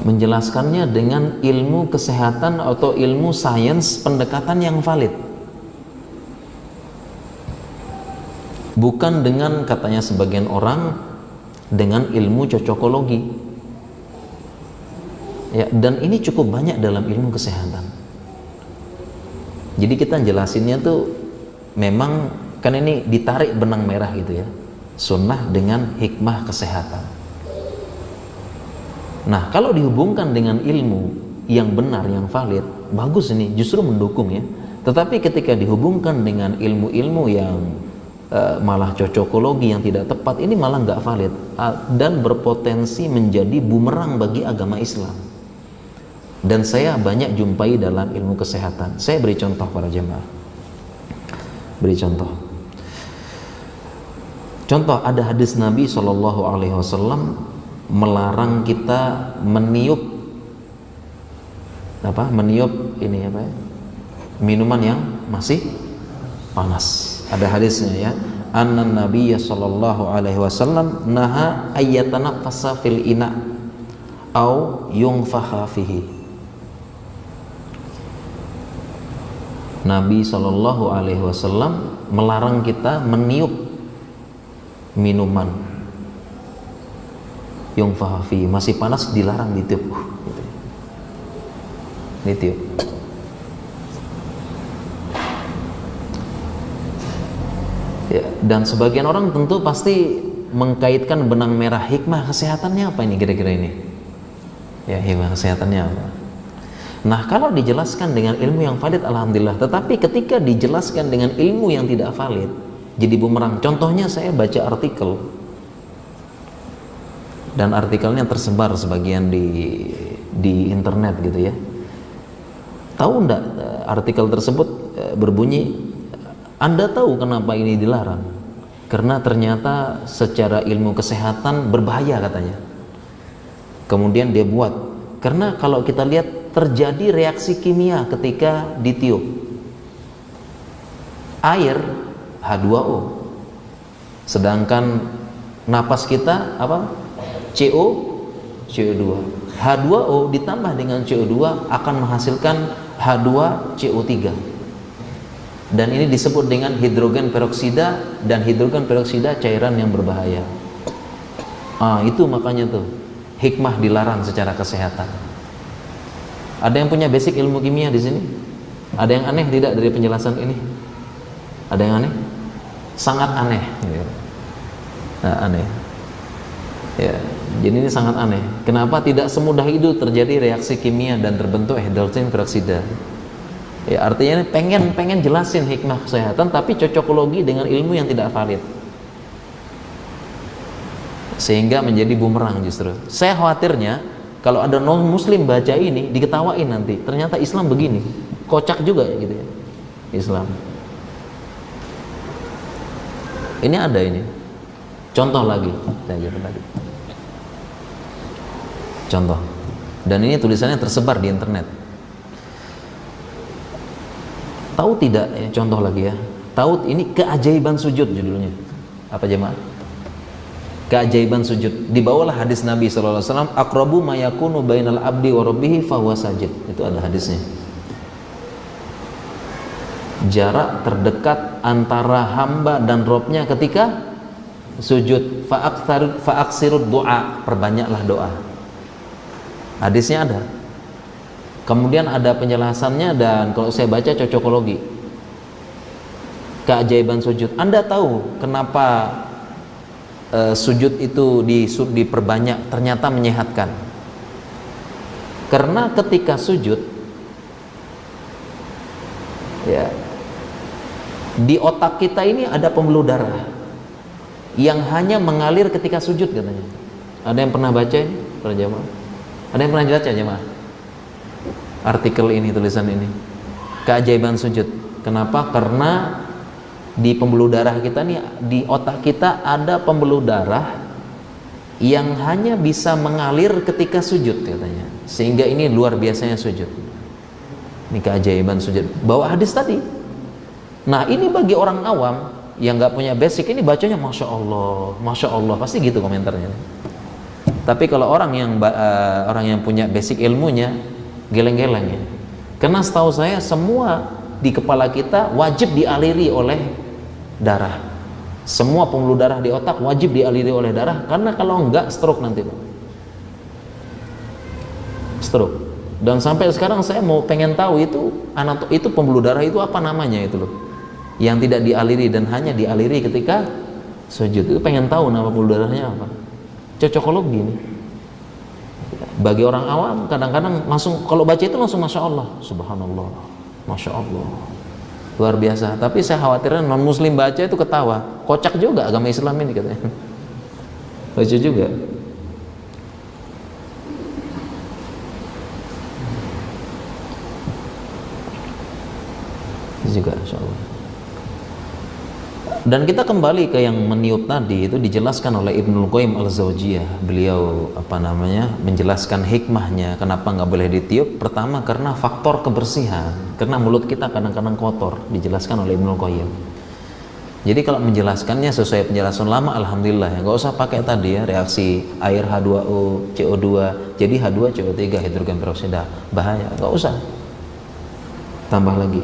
Menjelaskannya dengan ilmu kesehatan atau ilmu sains pendekatan yang valid, bukan dengan katanya sebagian orang dengan ilmu cocokologi ya. Dan ini cukup banyak dalam ilmu kesehatan. Jadi kita jelasinnya tuh memang kan ini ditarik benang merah gitu ya, sunnah dengan hikmah kesehatan. Nah kalau dihubungkan dengan ilmu yang benar, yang valid, bagus, ini justru mendukung ya. Tetapi ketika dihubungkan dengan ilmu-ilmu yang malah cocokologi yang tidak tepat, ini malah nggak valid dan berpotensi menjadi bumerang bagi agama Islam. Dan saya banyak jumpai dalam ilmu kesehatan. Saya beri contoh para jemaah, beri contoh ada hadis Nabi SAW melarang kita meniup ini apa ya, minuman yang masih panas. Ada hadisnya ya, anna nabiyya sallallahu alaihi wasallam naha ayyatanaffasa fil ina au yunfakha fihi. Nabi sallallahu alaihi wasallam melarang kita meniup minuman yunfakha fihi, masih panas dilarang ditiup gitu. Ditiup. Ya, dan sebagian orang tentu pasti mengkaitkan benang merah hikmah kesehatannya apa ini kira-kira ini? Ya, hikmah kesehatannya apa? Nah, kalau dijelaskan dengan ilmu yang valid alhamdulillah, tetapi ketika dijelaskan dengan ilmu yang tidak valid jadi bumerang. Contohnya saya baca artikel dan artikelnya tersebar sebagian di internet gitu ya. Tahu enggak artikel tersebut berbunyi, Anda tahu kenapa ini dilarang? Karena ternyata secara ilmu kesehatan berbahaya katanya. Kemudian dia buat, karena kalau kita lihat terjadi reaksi kimia ketika ditiup. Air H2O. Sedangkan napas kita apa? CO2. H2O ditambah dengan CO2 akan menghasilkan H2CO3. Dan ini disebut dengan hidrogen peroksida, dan hidrogen peroksida cairan yang berbahaya. Itu makanya tuh hikmah dilarang secara kesehatan. Ada yang punya basic ilmu kimia di sini? Ada yang aneh tidak dari penjelasan ini? Ada yang aneh? Sangat aneh. Aneh. Ya, jadi ini sangat aneh. Kenapa tidak semudah itu terjadi reaksi kimia dan terbentuk hidrogen peroksida? Ya, artinya pengen jelasin hikmah kesehatan, tapi cocokologi dengan ilmu yang tidak valid, sehingga menjadi bumerang justru. Saya khawatirnya kalau ada non muslim baca ini diketawain nanti. Ternyata Islam begini, kocak juga gitu ya Islam. Ini ada ini. Contoh lagi, saya ajar tadi. Contoh. Dan ini tulisannya tersebar di internet. Tahu tidak ya, contoh lagi ya. Tahu ini keajaiban sujud judulnya. Apa jemaah? Keajaiban sujud. Dibawalah hadis Nabi sallallahu alaihi wasallam, aqrabu ma yakunu bainal abdi wa rabbih fa huwa sajid. Itu ada hadisnya. Jarak terdekat antara hamba dan Robnya ketika sujud. Fa'aksirud doa, perbanyaklah doa. Hadisnya ada. Kemudian ada penjelasannya, dan kalau saya baca cocokologi keajaiban sujud. Anda tahu kenapa sujud itu diperbanyak? Ternyata menyehatkan. Karena ketika sujud ya, di otak kita ini ada pembuluh darah yang hanya mengalir ketika sujud katanya. Ada yang pernah baca ini? Para jemaah? Ada yang pernah baca jemaah? Artikel ini, tulisan ini. Keajaiban sujud. Kenapa? Karena di pembuluh darah kita nih, di otak kita ada pembuluh darah yang hanya bisa mengalir ketika sujud katanya. Sehingga ini luar biasanya sujud. Ini keajaiban sujud. Bawa hadis tadi. Nah, ini bagi orang awam yang nggak punya basic, ini bacanya masya Allah, pasti gitu komentarnya. Tapi kalau orang yang punya basic ilmunya, geleng-geleng ya. Karena setahu saya semua di kepala kita wajib dialiri oleh darah. Semua pembuluh darah di otak wajib dialiri oleh darah, karena kalau enggak stroke nanti. Stroke. Dan sampai sekarang saya pengen tahu itu pembuluh darah itu apa namanya itu loh. Yang tidak dialiri dan hanya dialiri ketika sujud. Itu pengen tahu nama pembuluh darahnya apa. Cocokologi ini. Bagi orang awam kadang-kadang langsung kalau baca itu langsung masya Allah, subhanallah, masya Allah, luar biasa. Tapi saya khawatirnya non muslim baca itu ketawa, kocak juga agama Islam ini katanya. Baca juga. Juga insya Allah. Dan kita kembali ke yang meniup tadi, itu dijelaskan oleh Ibnul Qayyim Al-Zawjiyah. Beliau menjelaskan hikmahnya kenapa nggak boleh ditiup. Pertama karena faktor kebersihan, karena mulut kita kadang-kadang kotor, dijelaskan oleh Ibnul Qayyim. Jadi kalau menjelaskannya sesuai penjelasan lama, alhamdulillah ya, nggak usah pakai tadi ya reaksi air H2O, CO2 jadi H2CO3 hidrogen peroksida, bahaya, nggak usah tambah lagi.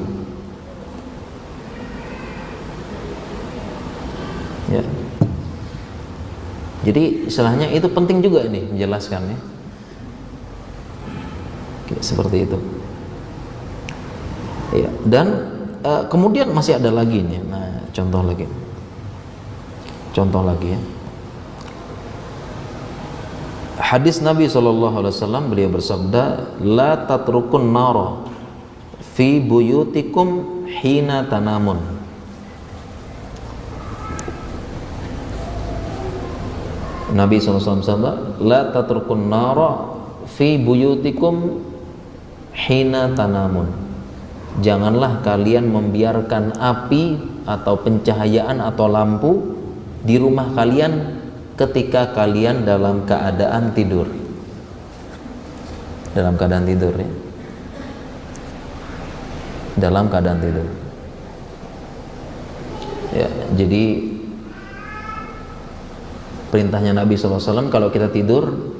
Ya. Jadi istilahnya itu penting juga nih menjelaskannya. Oke, seperti itu. Ya, dan kemudian masih ada lagi nih. Nah, contoh lagi ya. Hadis Nabi SAW, beliau bersabda, la tatrukun nara fi buyutikum hina tanamun. Nabi SAW bersabda, la tatrukun nara fi buyutikum hina tanamun. Janganlah kalian membiarkan api atau pencahayaan atau lampu di rumah kalian ketika kalian dalam keadaan tidur. Dalam keadaan tidur ya. Dalam keadaan tidur. Ya, jadi perintahnya Nabi SAW kalau kita tidur,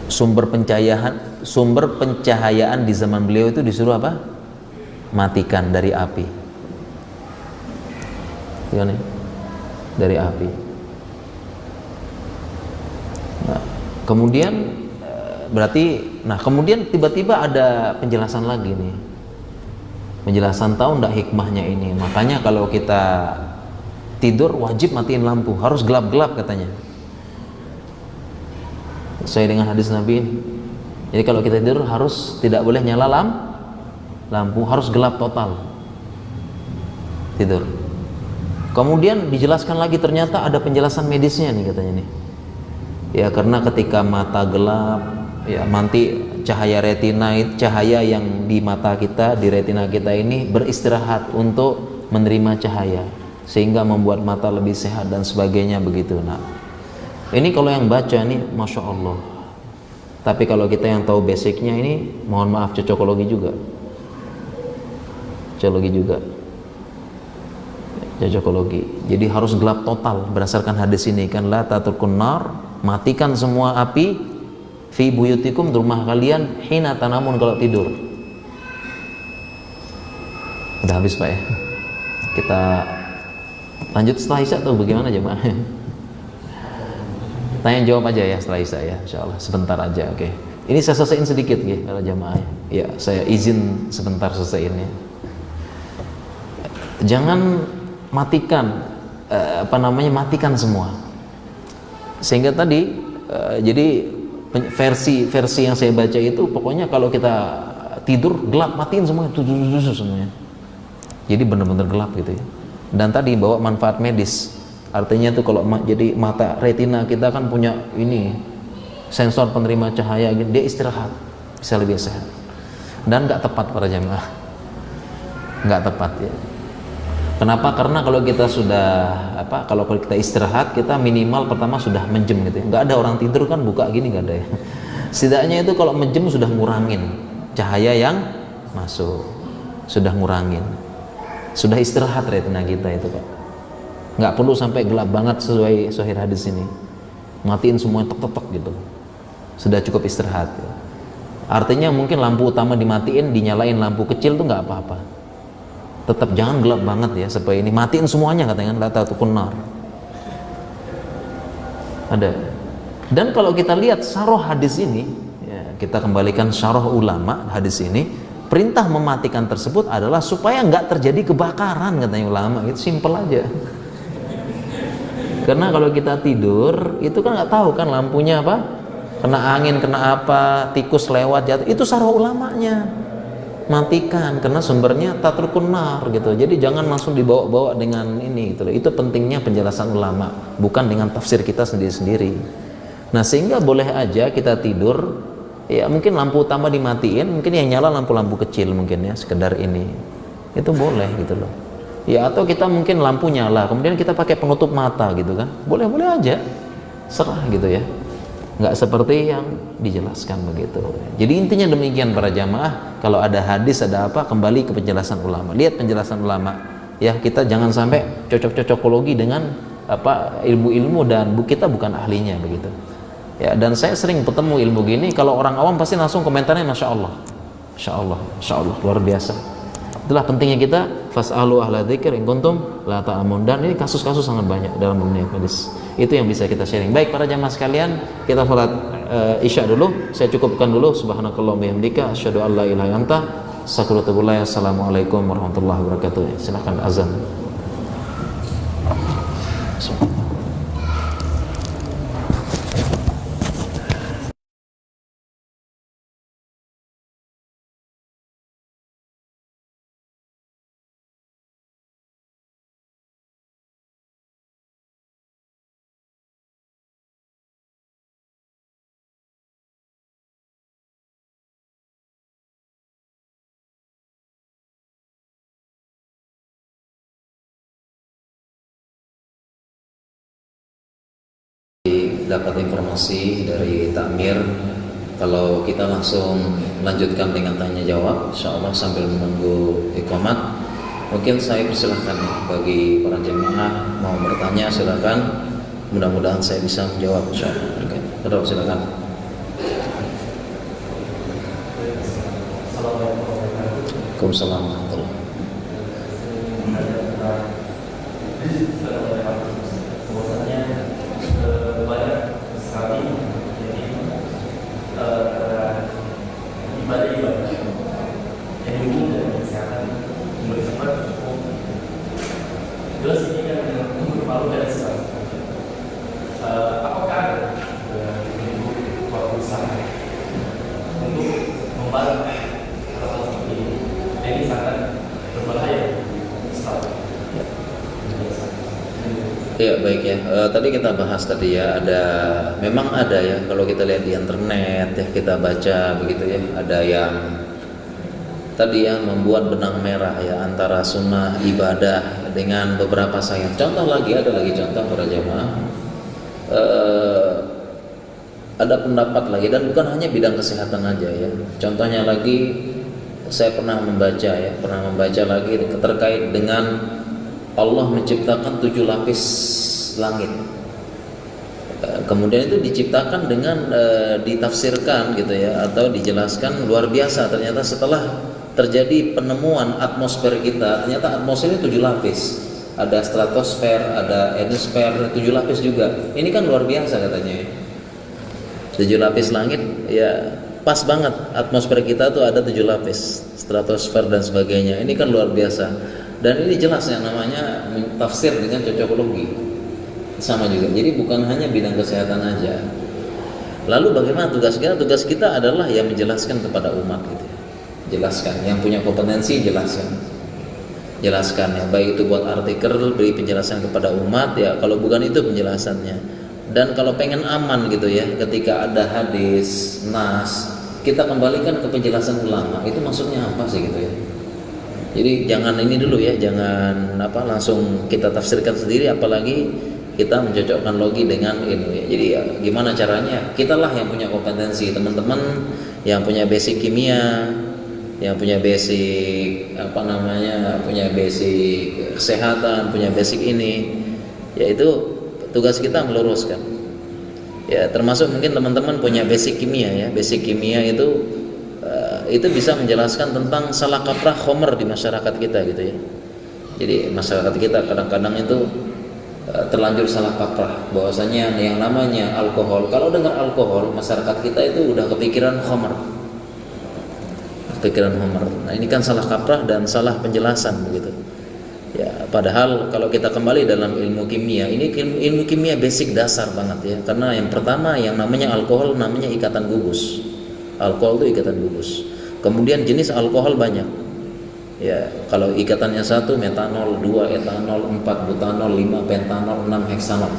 sumber pencahayaan di zaman beliau itu disuruh apa? Matikan dari api. Ya, nih? Dari api. Nah, kemudian kemudian tiba-tiba ada penjelasan lagi nih. Penjelasan, tahu enggak hikmahnya ini? Makanya kalau kita tidur wajib matiin lampu, harus gelap-gelap katanya. Sesuai dengan hadis Nabi ini. Jadi kalau kita tidur harus tidak boleh nyala lampu, harus gelap total. Tidur. Kemudian dijelaskan lagi, ternyata ada penjelasan medisnya nih katanya nih. Ya, karena ketika mata gelap, ya nanti cahaya retina, cahaya yang di mata kita, di retina kita ini beristirahat untuk menerima cahaya, sehingga membuat mata lebih sehat dan sebagainya begitu. Nah, ini kalau yang baca nih, masya Allah. Tapi kalau kita yang tahu basicnya ini, mohon maaf, cocokologi juga. Cocokologi. Jadi harus gelap total berdasarkan hadis ini kan, la tatrukun nar, matikan semua api fi buyutikum, di rumah kalian, hina tanamun, kalau tidur. Udah habis Pak ya. Kita lanjut setelah Isya atau bagaimana jemaah? Tanya jawab aja ya setelah Isya ya, insyaallah sebentar aja, oke. Ini saya selesaiin sedikit ya kalau jemaah. Ya, saya izin sebentar selesaiin ya. Jangan matikan matikan semua. Sehingga tadi jadi versi yang saya baca itu pokoknya kalau kita tidur gelap, matiin semuanya, semuanya. Jadi benar-benar gelap gitu ya. Dan tadi bawa manfaat medis. Artinya tuh kalau jadi mata retina kita kan punya ini sensor penerima cahaya, dia istirahat, bisa lebih sehat. Dan nggak tepat para jamaah. Nggak tepat ya. Kenapa? Karena kalau kita sudah kalau kita istirahat, kita minimal pertama sudah menjem gitu ya. Nggak ada orang tidur kan buka gini, nggak ada ya. Setidaknya itu kalau menjem sudah ngurangin cahaya yang masuk, sudah ngurangin, sudah istirahat retina kita itu Pak. Nggak perlu sampai gelap banget sesuai hadis ini. Matiin semuanya tek gitu. Sudah cukup istirahat. Ya. Artinya mungkin lampu utama dimatiin, dinyalain lampu kecil tuh nggak apa-apa. Tetap jangan gelap banget ya, supaya ini matiin semuanya katanya, la tatrukun nar. Ada. Dan kalau kita lihat syarah hadis ini, ya, kita kembalikan syarah ulama hadis ini, perintah mematikan tersebut adalah supaya nggak terjadi kebakaran katanya ulama. Itu simpel aja. Karena kalau kita tidur itu kan nggak tahu kan lampunya apa, kena angin, kena apa, tikus lewat jatuh, itu syarah ulamanya. Matikan karena sumbernya tatrukun nar gitu. Jadi jangan langsung dibawa-bawa dengan ini gitu. Itu pentingnya penjelasan ulama, bukan dengan tafsir kita sendiri-sendiri. Nah, sehingga boleh aja kita tidur ya, mungkin lampu utama dimatiin, mungkin yang nyala lampu-lampu kecil mungkin ya, sekedar ini. Itu boleh gitu loh. Ya, atau kita mungkin lampu nyala, kemudian kita pakai penutup mata gitu kan. Boleh-boleh aja. Serah gitu ya. Nggak seperti yang dijelaskan begitu. Jadi intinya demikian para jamaah. Kalau ada hadis ada apa, kembali ke penjelasan ulama. Lihat penjelasan ulama. Ya, kita jangan sampai cocok-cocokologi dengan ilmu-ilmu dan kita bukan ahlinya begitu. Ya, dan saya sering ketemu ilmu gini, kalau orang awam pasti langsung komentarnya masya Allah, masya Allah, masya Allah, luar biasa. Itulah pentingnya kita fas'alu ahla dzikr in kuntum la ta'lamun. Dan ini kasus-kasus sangat banyak dalam dunia medis. Itu yang bisa kita sharing. Baik para jamaah sekalian, kita sholat Isya dulu. Saya cukupkan dulu. Subhanakallahumma bihamdika asyhadu an la ilaha illa anta astaghfiruka wa atubu ilaik. Assalamualaikum warahmatullahi wabarakatuh. Silakan azan. dapat informasi dari takmir kalau kita langsung lanjutkan dengan tanya jawab, insyaallah sambil menunggu iqamat. Mungkin saya persilahkan bagi para jemaah mau bertanya silakan. Mudah-mudahan saya bisa menjawab insyaallah. Oke, silakan. Waalaikumsalam warahmatullahi jelas ini kan berpalu dari Islam. Apakah ada waktu usaha untuk membantu hal seperti ini? Ini sangat berbahaya. Ya baik ya. Tadi kita bahas tadi ya, memang ada ya kalau kita lihat di internet ya, kita baca begitu ya, ada yang tadi yang membuat benang merah ya antara sunnah ibadah dengan beberapa sayang. Contoh lagi, ada lagi contoh para jamaah. Ada pendapat lagi, dan bukan hanya bidang kesehatan aja ya. Contohnya lagi, saya pernah membaca lagi terkait dengan Allah menciptakan 7 lapis langit. Kemudian itu diciptakan dengan ditafsirkan gitu ya, atau dijelaskan luar biasa. Ternyata setelah terjadi penemuan atmosfer kita, ternyata atmosfer ini 7 lapis. Ada stratosfer, ada ionosfer, 7 lapis juga. Ini kan luar biasa katanya. 7 lapis langit ya, pas banget atmosfer kita tuh ada 7 lapis, stratosfer dan sebagainya. Ini kan luar biasa. Dan ini jelas yang namanya tafsir dengan cocokologi. Sama juga. Jadi bukan hanya bidang kesehatan aja. Lalu bagaimana tugas kita? Tugas kita adalah ya menjelaskan kepada umat gitu ya. Jelaskan, yang punya kompetensi jelaskan ya, baik itu buat artikel, beri penjelasan kepada umat ya, kalau bukan itu penjelasannya. Dan kalau pengen aman gitu ya, ketika ada hadis, nas, kita kembalikan ke penjelasan ulama, itu maksudnya apa sih gitu ya. Jadi jangan ini dulu ya, jangan langsung kita tafsirkan sendiri, apalagi kita mencocokkan logi dengan ini ya. Jadi ya, gimana caranya? Kitalah yang punya kompetensi, teman-teman yang punya basic kimia, yang punya basic punya basic kesehatan, punya basic ini, yaitu tugas kita meluruskan. Ya, termasuk mungkin teman-teman punya basic kimia ya. Basic kimia itu bisa menjelaskan tentang salah kaprah khomer di masyarakat kita gitu ya. Jadi masyarakat kita kadang-kadang itu terlanjur salah kaprah bahwasanya yang namanya alkohol, kalau dengar alkohol masyarakat kita itu udah kepikiran khomer. Nah ini kan salah kaprah dan salah penjelasan begitu ya. Padahal kalau kita kembali dalam ilmu kimia, ini ilmu kimia basic dasar banget ya. Karena yang pertama yang namanya alkohol namanya ikatan gugus. Alkohol itu ikatan gugus. Kemudian jenis alkohol banyak ya. Kalau ikatannya 1 metanol, 2 etanol, 4 butanol, 5 pentanol, 6 heksanol.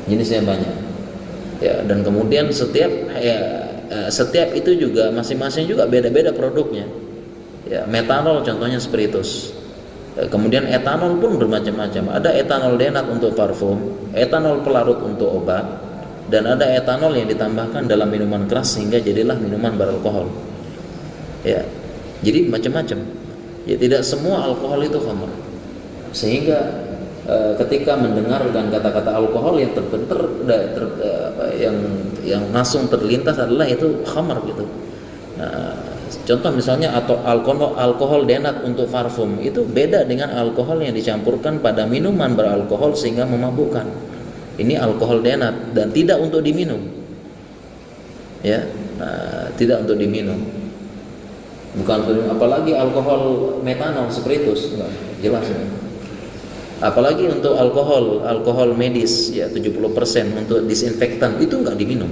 Jenisnya banyak ya. Dan kemudian setiap itu juga masing-masing juga beda-beda produknya ya. Metanol contohnya spiritus, kemudian etanol pun bermacam-macam. Ada etanol denat untuk parfum, etanol pelarut untuk obat, dan ada etanol yang ditambahkan dalam minuman keras sehingga jadilah minuman beralkohol ya. Jadi macam-macam ya, tidak semua alkohol itu khamr. Sehingga ketika mendengarkan kata-kata alkohol yang yang langsung terlintas adalah itu khamar gitu. Nah, contoh misalnya atau alkohol denat untuk parfum itu beda dengan alkohol yang dicampurkan pada minuman beralkohol sehingga memabukkan. Ini alkohol denat dan tidak untuk diminum. Ya, tidak untuk diminum. Bukan untuk, apalagi alkohol metanol spiritus, enggak jelas ya. Apalagi untuk alkohol medis ya 70% untuk disinfektan itu enggak diminum.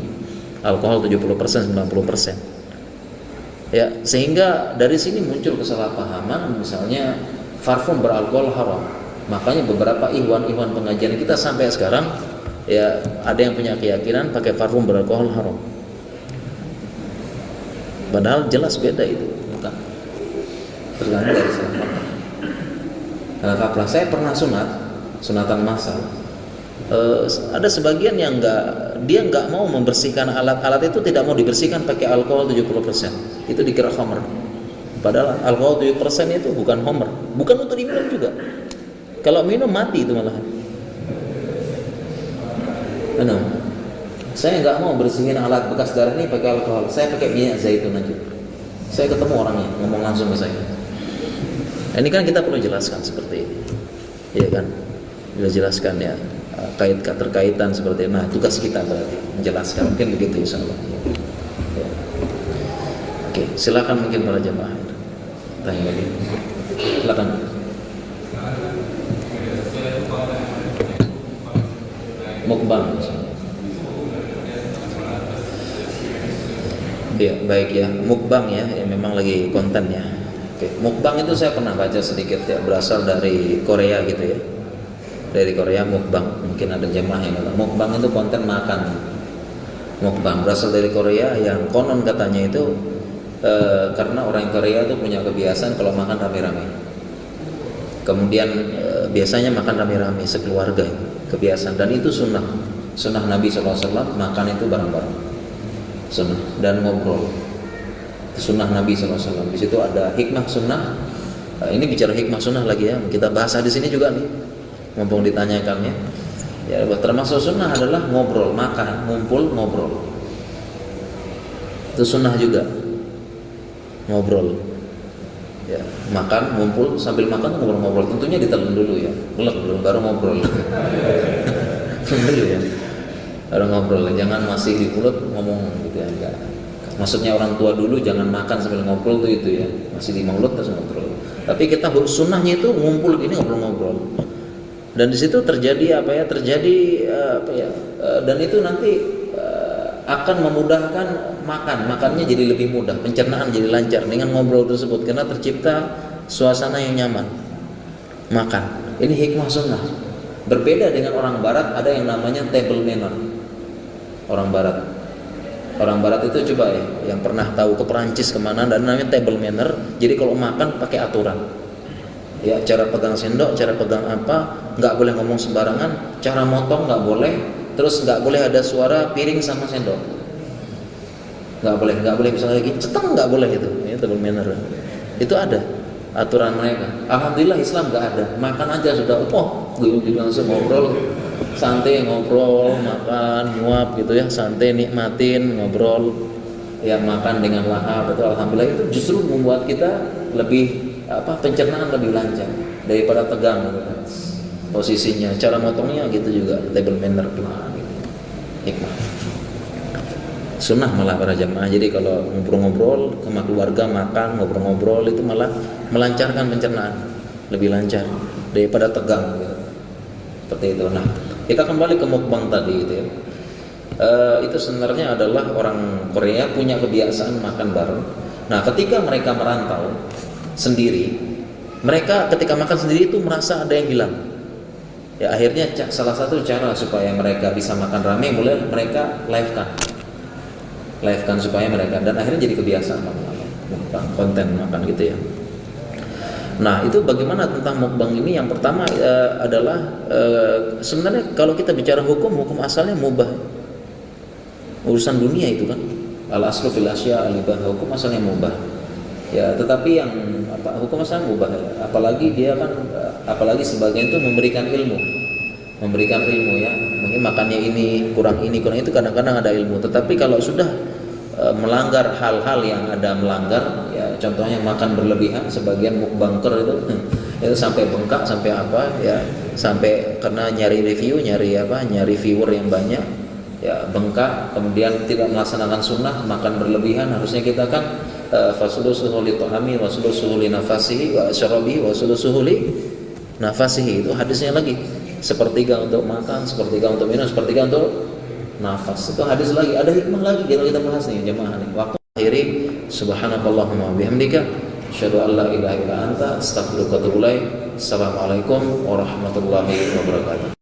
Alkohol 70%, 90%. Ya, sehingga dari sini muncul kesalahpahaman, misalnya parfum beralkohol haram. Makanya beberapa ikhwan pengajian kita sampai sekarang ya ada yang punya keyakinan pakai parfum beralkohol haram. Padahal jelas beda itu, bukan. Tergantung dari sana. Kaprah, saya pernah sunatan massal Ada sebagian yang dia nggak mau membersihkan alat-alat itu, tidak mau dibersihkan pakai alkohol 70%. Itu dikira khamr. Padahal alkohol 7% itu bukan khamr, bukan untuk diminum juga. Kalau minum mati itu malahan. Saya nggak mau bersihin alat bekas darah ini pakai alkohol, saya pakai minyak zaitun aja. Saya ketemu orangnya, ngomong langsung ke saya. Nah, ini kan kita perlu jelaskan seperti ini, ya kan? Kita jelaskan ya terkaitan seperti ini. Nah, tugas kita berarti menjelaskan, mungkin begitu insyaallah. Ya. Oke, silakan mungkin para jemaah tanya lagi. Silakan. Mukbang. Ya, baik ya. Mukbang ya, memang lagi konten ya. Oke, mukbang itu saya pernah baca sedikit ya, berasal dari Korea gitu ya. Dari Korea mukbang, mungkin ada jemaah yang bilang mukbang itu konten makan. Mukbang berasal dari Korea yang konon katanya itu karena orang Korea itu punya kebiasaan kalau makan rame-rame. Kemudian biasanya makan rame-rame sekeluarga, kebiasaan, dan itu sunnah Nabi SAW makan itu bareng-bareng, sunnah, dan ngobrol. Sunnah Nabi SAW. Di situ ada hikmah sunnah. Ini bicara hikmah sunnah lagi ya. Kita bahas di sini juga nih, mumpung ditanyakannya. Ya, termasuk sunnah adalah ngobrol, makan, ngumpul, ngobrol. Itu sunnah juga. Ngobrol. Ya, makan, ngumpul, sambil makan ngobrol-ngobrol. Tentunya ditelan dulu ya. Belum baru ngobrol. Dulu ya. Baru ngobrol. Jangan masih di mulut ngomong gitu ya, enggak. Maksudnya orang tua dulu jangan makan sambil ngobrol tuh itu ya. Masih di mulut terus ngobrol. Tapi kita sunnahnya itu ngumpul gini ngobrol-ngobrol. Dan di situ terjadi dan itu nanti akan memudahkan makannya jadi lebih mudah, pencernaan jadi lancar dengan ngobrol tersebut karena tercipta suasana yang nyaman. Makan. Ini hikmah sunnah. Berbeda dengan orang barat, ada yang namanya table manner. Orang barat itu coba ya, yang pernah tahu ke Perancis kemana, dan namanya table manner. Jadi kalau makan pakai aturan. Ya, cara pegang sendok, cara pegang apa, nggak boleh ngomong sembarangan, cara motong nggak boleh, terus nggak boleh ada suara piring sama sendok, nggak boleh misalnya lagi ceteng, nggak boleh itu table manner. Itu ada aturan mereka. Alhamdulillah Islam nggak ada, makan aja sudah, gitu langsung ngobrol, santai ngobrol, makan, nyuap gitu ya, santai nikmatin ngobrol, ya makan dengan lahap. Itu alhamdulillah itu justru membuat kita lebih pencernaan lebih lancar daripada tegang gitu kan. Posisinya, cara motongnya gitu juga, table manner gitu. Hikmah. Sunnah malah para jamaah. Jadi kalau ngobrol-ngobrol sama keluarga, makan, ngobrol-ngobrol itu malah melancarkan pencernaan, lebih lancar daripada tegang gitu. Seperti itu. Nah, kita kembali ke mukbang tadi itu ya. Itu sebenarnya adalah orang Korea punya kebiasaan makan bareng. Nah, ketika mereka merantau sendiri, mereka ketika makan sendiri itu merasa ada yang hilang. Ya, akhirnya salah satu cara supaya mereka bisa makan rame, mulai mereka live-kan supaya mereka, dan akhirnya jadi kebiasaan konten makan gitu ya. Nah, itu bagaimana tentang mukbang ini? Yang pertama adalah sebenarnya kalau kita bicara hukum asalnya mubah. Urusan dunia itu kan, al-aslu fil asya al-ibah, hukum asalnya mubah. Ya, tetapi yang hukum asalnya mubah. Apalagi dia kan, apalagi sebagian itu memberikan ilmu ya. Mungkin makannya ini kurang itu kadang-kadang ada ilmu. Tetapi kalau sudah melanggar hal-hal yang ada melanggar, ya contohnya makan berlebihan, sebagian mukbangker itu sampai bengkak, sampai apa ya, sampai karena nyari review, nyari viewer yang banyak, ya bengkak, kemudian tidak melaksanakan sunnah, makan berlebihan. Harusnya kita kan fasulu suhuli ta'ami wa sulu suhuli nafasihi wa syarabihi wa sulu suhuli nafasihi. Itu hadisnya lagi, sepertiga untuk makan, sepertiga untuk minum, sepertiga untuk nafas. Itu hadis lagi, ada hikmah lagi kalau kita bahas nih jemaah nih. Waktu akhiri, subhanakallahumma bihamdika asyhadu an la ilaha illa anta astaghfiruka wa atubu ilaik. Assalamualaikum warahmatullahi wabarakatuh.